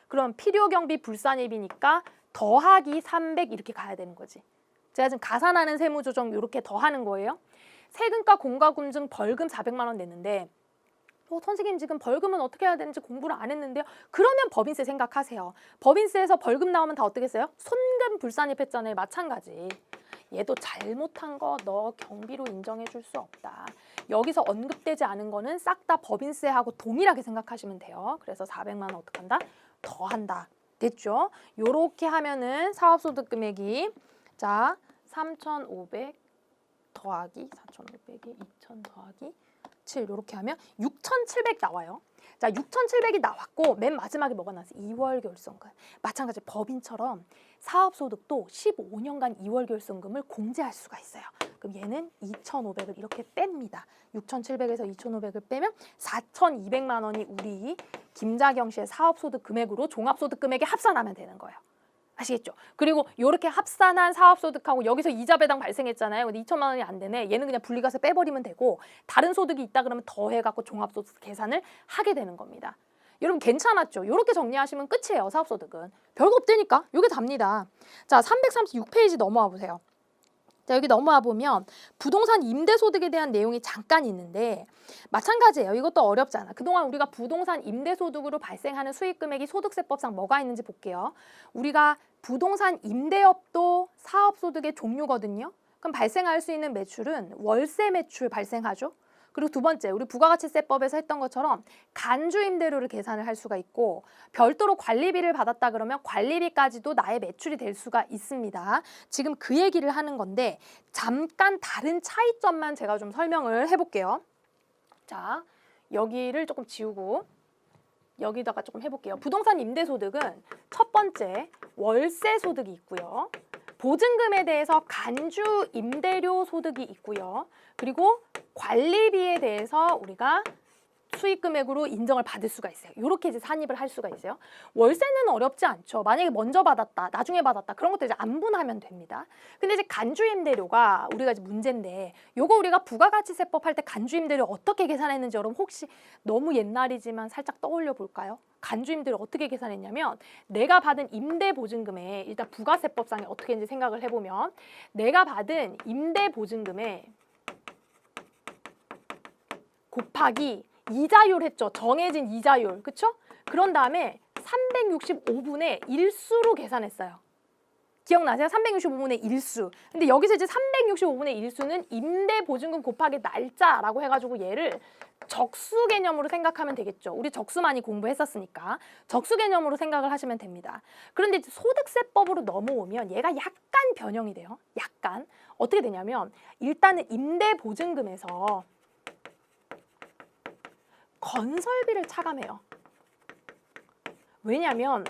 그럼 필요 경비 불산입이니까 더하기 300 이렇게 가야 되는 거지. 제가 지금 가산하는 세무조정 이렇게 더하는 거예요. 세금과 공과금증 벌금 400만 원 냈는데 선생님 지금 벌금은 어떻게 해야 되는지 공부를 안 했는데요. 그러면 법인세 생각하세요. 법인세에서 벌금 나오면 다 어떻게 했어요? 손금불산입했잖아요. 마찬가지. 얘도 잘못한 거 너 경비로 인정해 줄 수 없다. 여기서 언급되지 않은 거는 싹 다 법인세하고 동일하게 생각하시면 돼요. 그래서 400만 원 어떻게 한다? 더한다. 됐죠? 요렇게 하면은 사업소득 금액이 자 3,500 더하기 4,500이 2,000 더하기 7 이렇게 하면 6,700 나와요. 자, 6,700이 나왔고 맨 마지막에 뭐가 나왔어요? 2월 결손금. 마찬가지 법인처럼 사업소득도 15년간 2월 결손금을 공제할 수가 있어요. 그럼 얘는 2,500을 이렇게 뺍니다. 6,700에서 2,500을 빼면 4,200만 원이 우리 김자경 씨의 사업소득 금액으로 종합소득 금액에 합산하면 되는 거예요. 아시겠죠? 그리고 이렇게 합산한 사업소득하고 여기서 이자 배당 발생했잖아요. 근데 2천만 원이 안 되네. 얘는 그냥 분리가세 빼버리면 되고 다른 소득이 있다 그러면 더해갖고 종합소득 계산을 하게 되는 겁니다. 여러분 괜찮았죠? 이렇게 정리하시면 끝이에요. 사업소득은. 별거 없다니까. 이게 답니다. 자, 336페이지 넘어와 보세요. 자, 여기 넘어와 보면 부동산 임대소득에 대한 내용이 잠깐 있는데 마찬가지예요. 이것도 어렵잖아. 그동안 우리가 부동산 임대소득으로 발생하는 수익금액이 소득세법상 뭐가 있는지 볼게요. 우리가 부동산 임대업도 사업소득의 종류거든요. 그럼 발생할 수 있는 매출은 월세 매출 발생하죠. 그리고 두 번째, 우리 부가가치세법에서 했던 것처럼 간주임대료를 계산을 할 수가 있고 별도로 관리비를 받았다 그러면 관리비까지도 나의 매출이 될 수가 있습니다. 지금 그 얘기를 하는 건데 잠깐 다른 차이점만 제가 좀 설명을 해볼게요. 자, 여기를 조금 지우고 여기다가 조금 해볼게요. 부동산 임대소득은 첫 번째 월세 소득이 있고요. 보증금에 대해서 간주 임대료 소득이 있고요. 그리고 관리비에 대해서 우리가 수익금액으로 인정을 받을 수가 있어요. 이렇게 이제 산입을 할 수가 있어요. 월세는 어렵지 않죠. 만약에 먼저 받았다, 나중에 받았다 그런 것도 이제 안분하면 됩니다. 근데 이제 간주임대료가 우리가 이제 문제인데 요거 우리가 부가가치세법 할 때 간주임대료 어떻게 계산했는지 여러분 혹시 너무 옛날이지만 살짝 떠올려 볼까요? 간주임대료 어떻게 계산했냐면 내가 받은 임대보증금에 일단 부가세법상에 어떻게 했는지 생각을 해보면 내가 받은 임대보증금에 곱하기 이자율 했죠. 정해진 이자율. 그쵸? 그런 다음에 365분의 1수로 계산했어요. 기억나세요? 365분의 1수. 근데 여기서 이제 365분의 1수는 임대보증금 곱하기 날짜라고 해가지고 얘를 적수 개념으로 생각하면 되겠죠. 우리 적수 많이 공부했었으니까. 적수 개념으로 생각을 하시면 됩니다. 그런데 이제 소득세법으로 넘어오면 얘가 약간 변형이 돼요. 약간. 어떻게 되냐면 일단은 임대보증금에서 건설비를 차감해요. 왜냐면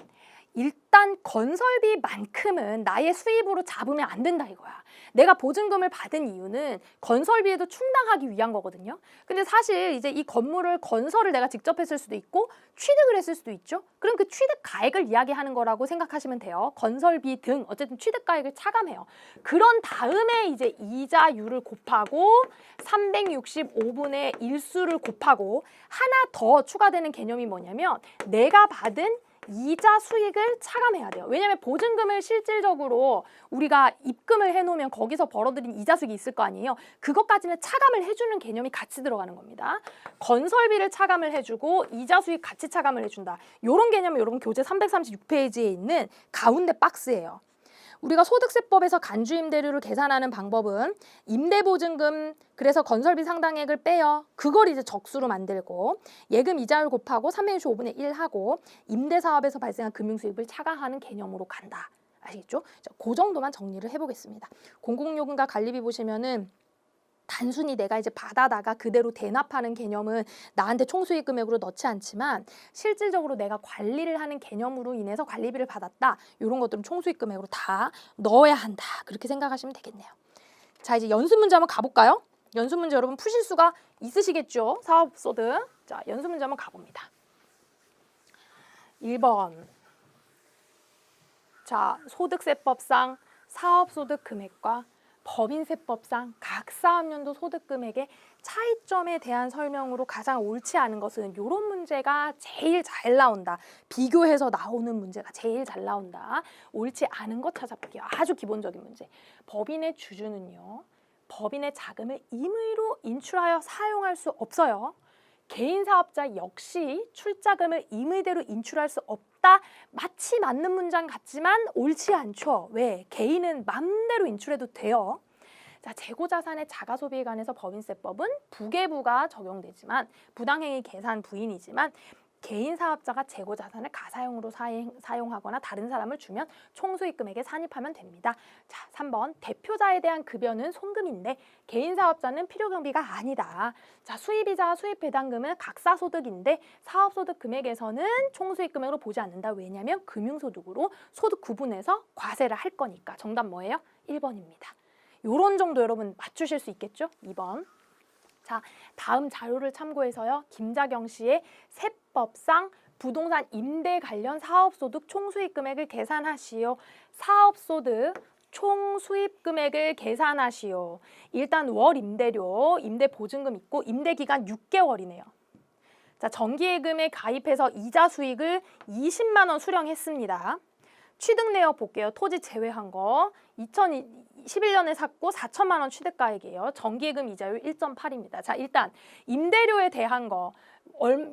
일단 건설비만큼은 나의 수입으로 잡으면 안 된다 이거야. 내가 보증금을 받은 이유는 건설비에도 충당하기 위한 거거든요. 근데 사실 이제 이 건물을 건설을 내가 직접 했을 수도 있고 취득을 했을 수도 있죠. 그럼 그 취득 가액을 이야기하는 거라고 생각하시면 돼요. 건설비 등 어쨌든 취득 가액을 차감해요. 그런 다음에 이제 이자율을 곱하고 365분의 1수를 곱하고 하나 더 추가되는 개념이 뭐냐면 내가 받은 이자 수익을 차감해야 돼요. 왜냐하면 보증금을 실질적으로 우리가 입금을 해놓으면 거기서 벌어들인 이자 수익이 있을 거 아니에요. 그것까지는 차감을 해주는 개념이 같이 들어가는 겁니다. 건설비를 차감을 해주고 이자 수익 같이 차감을 해준다. 이런 개념이 여러분 교재 336페이지에 있는 가운데 박스예요. 우리가 소득세법에서 간주임대료를 계산하는 방법은 임대보증금 그래서 건설비 상당액을 빼요. 그걸 이제 적수로 만들고 예금 이자율 곱하고 365분의 1 하고 임대사업에서 발생한 금융수입을 차감하는 개념으로 간다. 아시겠죠? 자, 그 정도만 정리를 해보겠습니다. 공공요금과 관리비 보시면은 단순히 내가 이제 받아다가 그대로 대납하는 개념은 나한테 총수익 금액으로 넣지 않지만 실질적으로 내가 관리를 하는 개념으로 인해서 관리비를 받았다. 이런 것들은 총수익 금액으로 다 넣어야 한다. 그렇게 생각하시면 되겠네요. 자, 이제 연습 문제 한번 가볼까요? 연습 문제 여러분 푸실 수가 있으시겠죠? 사업소득. 자, 연습 문제 한번 가봅니다. 1번. 자, 소득세법상 사업소득 금액과 법인세법상 각 사업연도 소득금액의 차이점에 대한 설명으로 가장 옳지 않은 것은 이런 문제가 제일 잘 나온다. 비교해서 나오는 문제가 제일 잘 나온다. 옳지 않은 것 찾아볼게요. 아주 기본적인 문제. 법인의 주주는요, 법인의 자금을 임의로 인출하여 사용할 수 없어요. 개인 사업자 역시 출자금을 임의대로 인출할 수 없다. 마치 맞는 문장 같지만 옳지 않죠. 왜? 개인은 맘대로 인출해도 돼요. 자, 재고자산의 자가소비에 관해서 법인세법은 부계부가 적용되지만 부당행위 계산 부인이지만 개인 사업자가 재고자산을 가사용으로 사용하거나 다른 사람을 주면 총수익금액에 산입하면 됩니다. 자, 3번 대표자에 대한 급여는 손금인데 개인 사업자는 필요경비가 아니다. 자, 수입이자 수입배당금은 각사소득인데 사업소득 금액에서는 총수익금액으로 보지 않는다. 왜냐하면 금융소득으로 소득 구분해서 과세를 할 거니까. 정답 뭐예요? 1번입니다. 요런 정도 여러분 맞추실 수 있겠죠? 2번. 자, 다음 자료를 참고해서요. 김자경 씨의 세법상 부동산 임대 관련 사업소득 총수익금액을 계산하시오. 사업소득 총수입금액을 계산하시오. 일단 월 임대료, 임대보증금 있고 임대기간 6개월이네요. 자, 정기예금에 가입해서 이자 수익을 20만 원 수령했습니다. 취득 내역 볼게요. 토지 제외한 거. 2011년에 샀고 4천만 원 취득가액이에요. 정기예금 이자율 1.8입니다. 자, 일단 임대료에 대한 거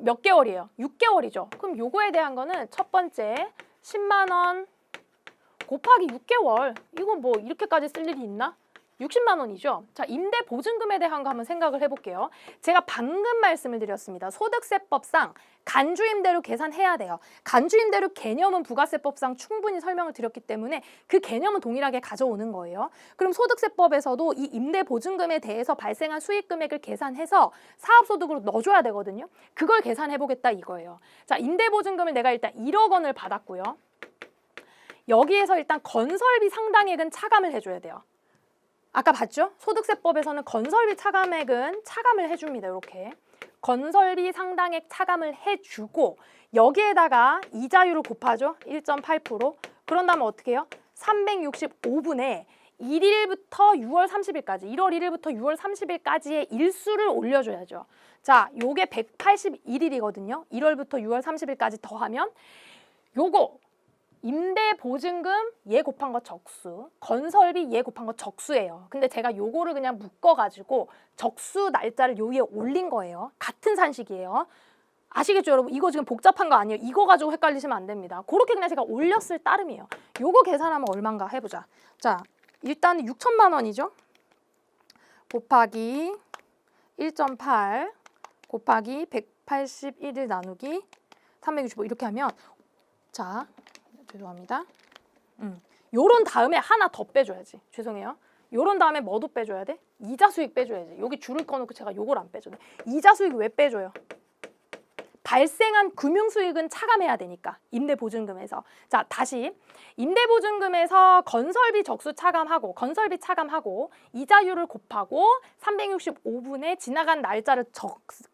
몇 개월이에요? 6개월이죠. 그럼 요거에 대한 거는 첫 번째 10만 원 곱하기 6개월. 이거 뭐 이렇게까지 쓸 일이 있나? 60만 원이죠. 자, 임대 보증금에 대한 거 한번 생각을 해볼게요. 제가 방금 말씀을 드렸습니다. 소득세법상 간주임대료 계산해야 돼요. 간주임대료 개념은 부가세법상 충분히 설명을 드렸기 때문에 그 개념은 동일하게 가져오는 거예요. 그럼 소득세법에서도 이 임대 보증금에 대해서 발생한 수익금액을 계산해서 사업소득으로 넣어줘야 되거든요. 그걸 계산해보겠다 이거예요. 자, 임대 보증금을 내가 일단 1억 원을 받았고요. 여기에서 일단 건설비 상당액은 차감을 해줘야 돼요. 아까 봤죠? 소득세법에서는 건설비 차감액은 차감을 해줍니다. 이렇게 건설비 상당액 차감을 해주고 여기에다가 이자율을 곱하죠. 1.8%. 그런 다음에 어떻게 해요? 365분에 1일부터 6월 30일까지 1월 1일부터 6월 30일까지의 일수를 올려줘야죠. 자, 요게 181일이거든요. 1월부터 6월 30일까지 더하면 요거 임대보증금 얘 곱한 거 적수, 건설비 얘 곱한 거 적수예요. 근데 제가 요거를 그냥 묶어가지고 적수 날짜를 요 위에 올린 거예요. 같은 산식이에요. 아시겠죠, 여러분? 이거 지금 복잡한 거 아니에요. 이거 가지고 헷갈리시면 안 됩니다. 그렇게 그냥 제가 올렸을 따름이에요. 요거 계산하면 얼마인가 해보자. 자, 일단 6천만 원이죠. 곱하기 1.8 곱하기 181일 나누기 365 이렇게 하면 자, 죄송합니다. 요런 다음에 하나 더 빼줘야지. 죄송해요. 요런 다음에 뭐도 빼줘야 돼? 이자 수익 빼줘야지. 여기 줄을 꺼놓고 제가 요걸 안 빼줘도 돼. 이자 수익 왜 빼줘요? 발생한 금융수익은 차감해야 되니까 임대보증금에서. 자, 다시 임대보증금에서 건설비 적수 차감하고 건설비 차감하고 이자율을 곱하고 365분에 지나간 날짜를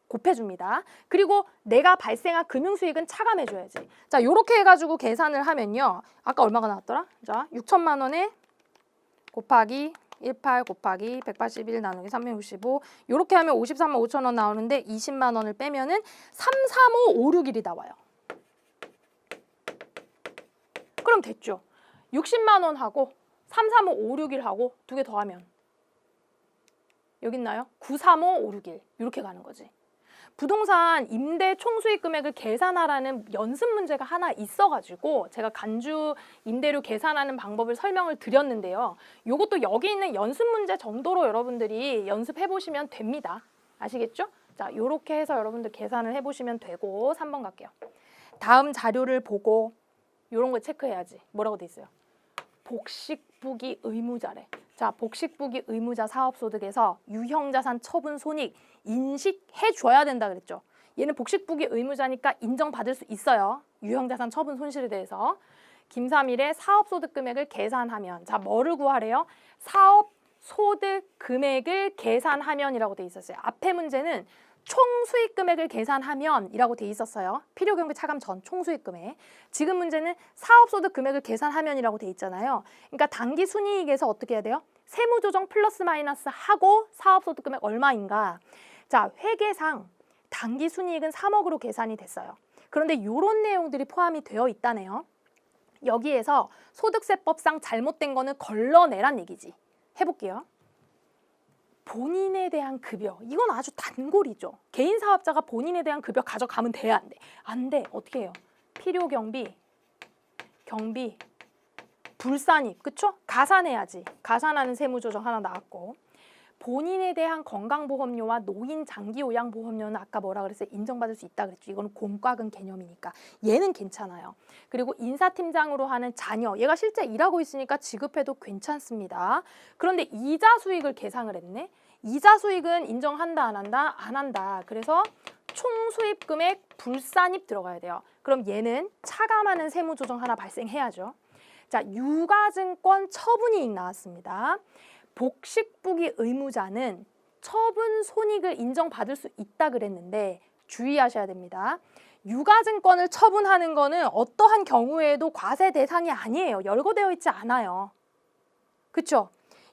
곱해줍니다. 그리고 내가 발생한 금융수익은 차감해줘야지. 자, 요렇게 해가지고 계산을 하면요. 아까 얼마가 나왔더라? 자, 6천만 원에 곱하기 18 곱하기 181 나누기 365 이렇게 하면 53만 5천 원 나오는데 20만 원을 빼면은 33556일이 나와요. 그럼 됐죠. 60만 원 하고 33556일 하고 두 개 더하면 여기 있나요? 93556일 이렇게 가는 거지. 부동산 임대 총수익 금액을 계산하라는 연습 문제가 하나 있어가지고 제가 간주 임대료 계산하는 방법을 설명을 드렸는데요. 이것도 여기 있는 연습 문제 정도로 여러분들이 연습해 보시면 됩니다. 아시겠죠? 자, 이렇게 해서 여러분들 계산을 해보시면 되고 3번 갈게요. 다음 자료를 보고 이런 거 체크해야지. 뭐라고 돼 있어요? 복식부기 의무자래. 자, 복식부기 의무자 사업소득에서 유형자산 처분 손익 인식해줘야 된다 그랬죠. 얘는 복식부기 의무자니까 인정받을 수 있어요. 유형자산 처분 손실에 대해서. 김삼일의 사업소득 금액을 계산하면 자, 뭐를 구하래요? 사업소득 금액을 계산하면이라고 돼 있었어요. 앞에 문제는 총 수익 금액을 계산하면 이라고 돼 있었어요. 필요경비 차감 전 총 수익 금액. 지금 문제는 사업소득 금액을 계산하면 이라고 돼 있잖아요. 그러니까 당기 순이익에서 어떻게 해야 돼요? 세무조정 플러스 마이너스 하고 사업소득 금액 얼마인가. 자, 회계상 당기 순이익은 3억으로 계산이 됐어요. 그런데 이런 내용들이 포함이 되어 있다네요. 여기에서 소득세법상 잘못된 거는 걸러내란 얘기지. 해볼게요. 본인에 대한 급여, 이건 아주 단골이죠. 개인 사업자가 본인에 대한 급여 가져가면 돼야 안 돼? 안 돼. 어떻게 해요? 필요경비, 경비, 불산입, 그쵸? 가산해야지. 가산하는 세무조정 하나 나왔고, 본인에 대한 건강보험료와 노인 장기요양보험료는 아까 뭐라 그랬어요? 인정받을 수 있다 그랬죠. 이거는 공과금 개념이니까 얘는 괜찮아요. 그리고 인사팀장으로 하는 자녀, 얘가 실제 일하고 있으니까 지급해도 괜찮습니다. 그런데 이자 수익을 계상을 했네. 이자 수익은 인정한다 안 한다? 안 한다. 그래서 총 수입 금액 불산입 들어가야 돼요. 그럼 얘는 차감하는 세무조정 하나 발생해야죠. 자, 유가증권 처분이익 나왔습니다. 복식부기 의무자는 처분 손익을 인정받을 수 있다 그랬는데 주의하셔야 됩니다. 유가증권을 처분하는 거는 어떠한 경우에도 과세 대상이 아니에요. 열거되어 있지 않아요. 그렇죠?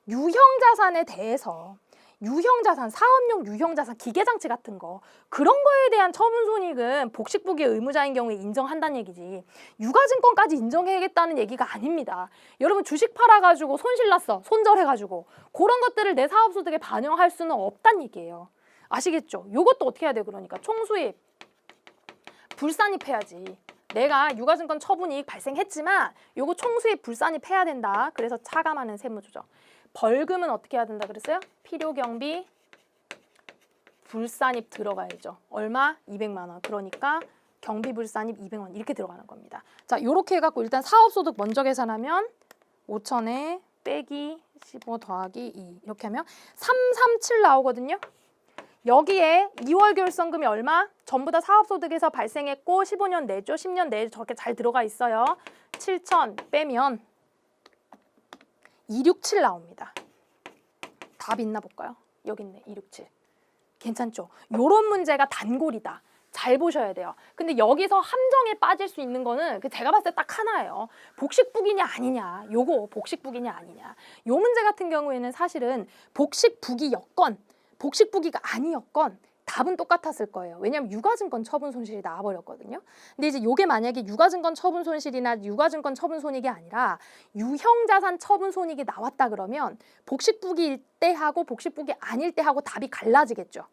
유형자산에 대해서 유형자산, 사업용 유형자산, 기계장치 같은 거 그런 거에 대한 처분 손익은 복식부기 의무자인 경우에 인정한다는 얘기지 유가증권까지 인정해야겠다는 얘기가 아닙니다. 여러분 주식 팔아가지고 손실 났어, 손절해가지고 그런 것들을 내 사업소득에 반영할 수는 없다는 얘기예요. 아시겠죠? 요것도 어떻게 해야 돼요? 그러니까 총수입, 불산입해야지. 내가 유가증권 처분이익 발생했지만 요거 총수입 불산입해야 된다. 그래서 차감하는 세무조정. 벌금은 어떻게 해야 된다 그랬어요? 필요경비 불산입 들어가야죠. 얼마? 200만 원. 그러니까 경비 불산입 200만 원 이렇게 들어가는 겁니다. 자, 요렇게 해갖고 일단 사업소득 먼저 계산하면 5천에 빼기 15 더하기 2 이렇게 하면 337 나오거든요. 여기에 2월 결성금이 얼마? 전부 다 사업소득에서 발생했고 15년 내죠. 10년 내에 저렇게 잘 들어가 있어요. 7천 빼면 267 나옵니다. 답 있나 볼까요? 여기 있네. 267. 괜찮죠? 요런 문제가 단골이다. 잘 보셔야 돼요. 근데 여기서 함정에 빠질 수 있는 거는 제가 봤을 때 딱 하나예요. 복식부기냐 아니냐. 요거 복식부기냐 아니냐. 요 문제 같은 경우에는 사실은 복식부기 여건, 복식부기가 아니었건 답은 똑같았을 거예요. 왜냐하면 유가증권 처분 손실이 나와버렸거든요. 근데 이제 요게 만약에 유가증권 처분 손실이나 유가증권 처분 손익이 아니라 유형자산 처분 손익이 나왔다 그러면 복식부기일 때 하고 복식부기 아닐 때 하고 답이 갈라지겠죠.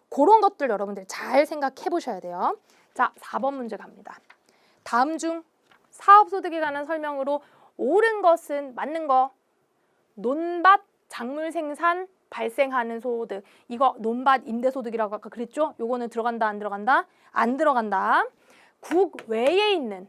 그런 것들 여러분들 잘 생각해 보셔야 돼요. 자, 4번 문제 갑니다. 다음 중 사업소득에 관한 설명으로 옳은 것은 맞는 거. 논밭, 작물 생산, 발생하는 소득. 이거 논밭 임대소득이라고 아까 그랬죠? 요거는 들어간다 안 들어간다? 안 들어간다. 국 외에 있는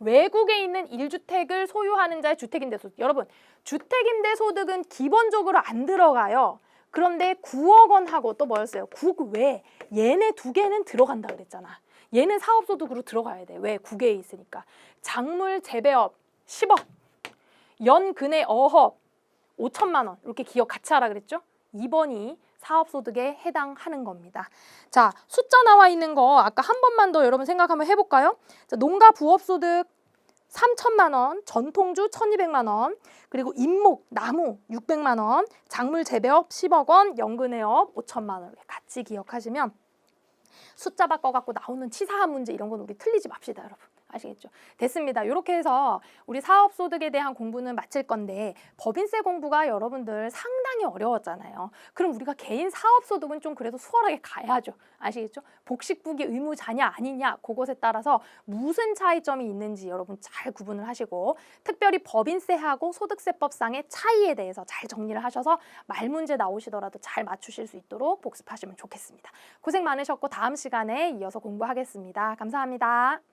외국에 있는 1주택을 소유하는 자의 주택임대소득. 여러분 주택임대소득은 기본적으로 안 들어가요. 그런데 9억 원하고 또 뭐였어요? 국 외. 얘네 두 개는 들어간다 그랬잖아. 얘는 사업소득으로 들어가야 돼. 왜? 국외에 있으니까. 작물 재배업 10억. 연근의 어업 5천만 원 이렇게 기억 같이 하라 그랬죠? 2번이 사업소득에 해당하는 겁니다. 자, 숫자 나와 있는 거 아까 한 번만 더 여러분 생각 한번 해볼까요? 자, 농가 부업소득 3천만 원, 전통주 1,200만 원, 그리고 임목, 나무 600만 원, 작물 재배업 10억 원, 연근해업 5천만 원 같이 기억하시면 숫자 바꿔갖고 나오는 치사한 문제 이런 건 우리 틀리지 맙시다, 여러분. 아시겠죠? 됐습니다. 이렇게 해서 우리 사업소득에 대한 공부는 마칠 건데 법인세 공부가 여러분들 상당히 어려웠잖아요. 그럼 우리가 개인 사업소득은 좀 그래도 수월하게 가야죠. 아시겠죠? 복식부기 의무자냐 아니냐 그것에 따라서 무슨 차이점이 있는지 여러분 잘 구분을 하시고 특별히 법인세하고 소득세법상의 차이에 대해서 잘 정리를 하셔서 말문제 나오시더라도 잘 맞추실 수 있도록 복습하시면 좋겠습니다. 고생 많으셨고 다음 시간에 이어서 공부하겠습니다. 감사합니다.